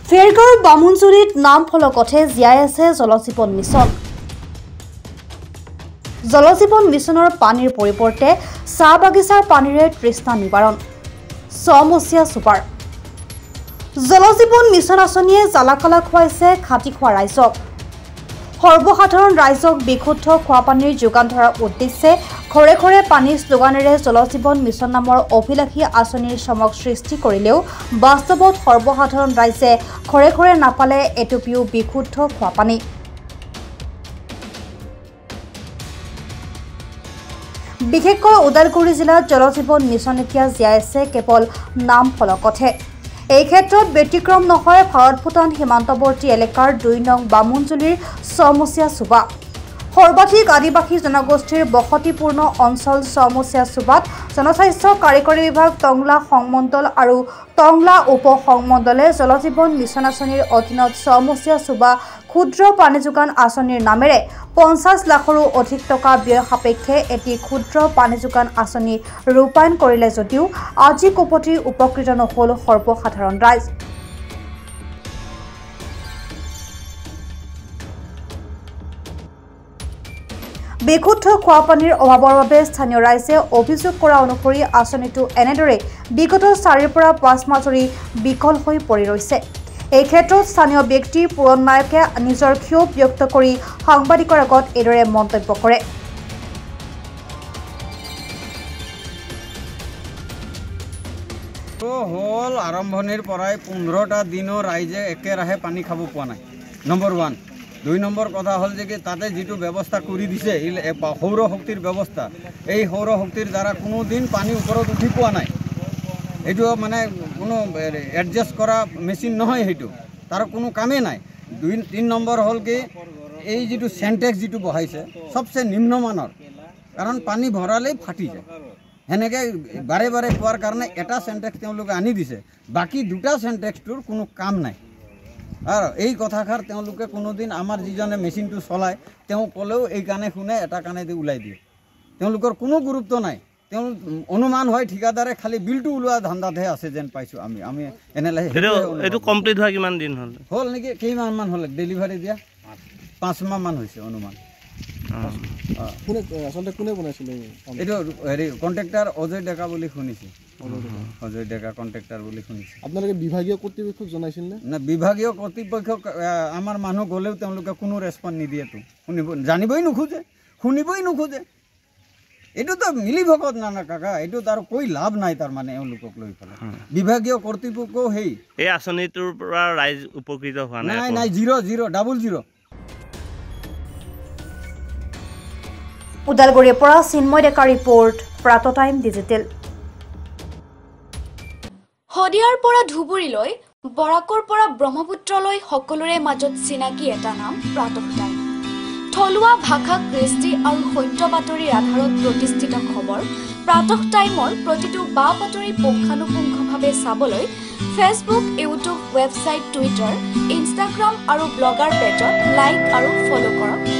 ফেৰগাঁও বামুণজুৰিত নাম ফলকতে জীয়াই আছে জলজীৱন মিছন। জলজীৱন মিছনৰ পানীৰ পৰিৱৰ্তে চাহ বাগিচাৰ পানীৰে তৃষ্ণা নিবাৰণ। ছমহীয়া ছুপাৰ জলজীৱন মিছন আঁচনিয়ে জ্বালাকালা খুৱাইছে খাটি খোৱা ৰাইজক। সৰ্বসাধাৰণ ৰাইজক বিশুদ্ধ খোৱাপানীৰ যোগান ধৰাৰ উদ্দেশ্যে ঘৰে ঘৰে পানীৰ শ্লোগানেৰে জলজীৱন মিছন নামৰ অভিলাষী আঁচনিৰ চমক সৃষ্টি কৰিলেও বাস্তৱত সৰ্বসাধাৰণ ৰাইজে ঘৰে ঘৰে নাপালে এটুপিও বিশুদ্ধ খোৱাপানী। বিশেষকৈ ওদালগুৰি জিলাত জলজীৱন মিছন এতিয়া জীয়াই আছে কেৱল নাম ফলকতহে। এই ক্ষেত্ৰত ব্যতিক্ৰম নহয় ভাৰত ভূটান সীমান্তৱৰ্তী এলেকাৰ ২ নং বামুণজুৰিৰ ছমহীয়া চুবা। সৰ্বাধিক আদিবাসী জনগোষ্ঠীৰ বসতিপূৰ্ণ অঞ্চল ছমহীয়া চুবাত জনস্বাস্থ্য কাৰিকৰী বিভাগ, টংলা সংমণ্ডল আৰু টংলা উপ সংমণ্ডলে জলজীৱন মিছন আঁচনিৰ অধীনত ছমহীয়া চুবা ক্ষুদ্ৰ পানী যোগান আঁচনিৰ নামেৰে ৫০ লাখৰো অধিক টকা ব্যয় সাপেক্ষে এটি ক্ষুদ্ৰ পানী যোগান আঁচনি ৰূপায়ণ কৰিলে যদিও আজি কোপতি উপকৃত নহ'ল সৰ্বসাধাৰণ ৰাইজ। বিশুদ্ধ খোৱাপানীৰ অভাৱৰ বাবে স্থানীয় ৰাইজে অভিযোগ কৰা অনুসৰি আঁচনিটো এনেদৰে বিগত ৪ৰ পৰা ৫ মাহ ধৰি বিকল হৈ পৰি ৰৈছে। এই ক্ষেত্ৰত স্থানীয় ব্যক্তি পূৰণ নায়কে নিজৰ ক্ষোভ ব্যক্ত কৰি সাংবাদিকৰ আগত এইদৰে মন্তব্য কৰে। হ'ল আৰম্ভণিৰ পৰাই ১৫টা দিনৰ ৰাইজে একেৰাহে পানী খাব পোৱা নাই। নম্বৰ 1। ২ নম্বৰ কথা হ'ল যে কি তাতে যিটো ব্যৱস্থা কৰি দিছে সৌৰ শক্তিৰ ব্যৱস্থা, এই সৌৰ শক্তিৰ দ্বাৰা কোনো দিন পানী ওপৰত উঠি পোৱা নাই। এইটো মানে কোনো এডজাষ্ট কৰা মেচিন নহয়, সেইটো তাৰ কোনো কামেই নাই। ৩ নম্বৰ হ'ল কি এই যিটো চেণ্টেক্স যিটো বহাইছে চবচে নিম্নমানৰ, কাৰণ পানী ভৰালেই ফাটি যায়। সেনেকৈ বাৰে বাৰে কোৱাৰ কাৰণে এটা চেণ্টেক্স তেওঁলোকে আনি দিছে, বাকী 2টা চেণ্টেক্সটোৰ কোনো কাম নাই। আৰু এই কথাষাৰ তেওঁলোকে কোনোদিন আমাৰ যিজনে মেচিনটো চলায় তেওঁ ক'লেও এই কাণে শুনে, এটা কাণেদি ওলাই দিয়ে। তেওঁলোকৰ কোনো গুৰুত্ব নাই। তেওঁ অনুমান হয় ঠিকাদাৰে খালি বিলটো ওলোৱা ধান্দাতহে আছে যেন পাইছোঁ আমি এনেলাহে। এইটো কমপ্লিট হোৱা কিমান দিন হ'ল নেকি? কেইমাহমান হ'ল ডেলিভাৰী দিয়া? 5 মাহমান হৈছে অনুমান। আচলতে কোনে বনাইছিলে এইটো? কণ্ট্ৰেক্টাৰ অজয় ডেকা বুলি শুনিছোঁ। অজয় ডেকা কণ্ট্ৰেক্টাৰ বুলি শুনিছোঁ। আপোনালোকে বিভাগীয় কৰ্তৃপক্ষক জনাইছিল নে? বিভাগীয় কৰ্তৃপক্ষক আমাৰ মানুহ গ'লেও তেওঁলোকে কোনো ৰেছপন্স নিদিয়েতো। জানিবই নোখোজে, শুনিবই নোখোজে। এইটোতো মিলিভগত নানা কাকা, এইটো তাৰ কৈ লাভ নাই। তাৰমানে এওঁলোকক লৈ পেলাই বিভাগীয় কৰ্তৃপক্ষও এই আঁচনিটোৰ পৰা ৰাইজ উপকৃত হোৱা নাই। নাই, 0 ডাবল 0। ওদালগুৰিৰ পৰা চিন্ময় ডেকা ৰিপৰ্ট, প্ৰাত টাইম ডিজিটেল। শদিয়াৰ পৰা ধুবুৰীলৈ, বৰাকৰ পৰা ব্ৰহ্মপুত্ৰলৈ সকলোৰে মাজত চিনাকি এটা নাম প্ৰাত টাইম। থলুৱা ভাষা, কৃষ্টি আৰু সত্য বাতৰিৰ আধাৰত প্ৰতিষ্ঠিত খবৰ প্ৰাত টাইমৰ প্ৰতিটো বা বাতৰি পুংখানুপুংখভাৱে চাবলৈ Facebook, YouTube, website, Twitter, Instagram আৰু ব্লগাৰ পেজত লাইক আৰু ফ'ল' কৰক।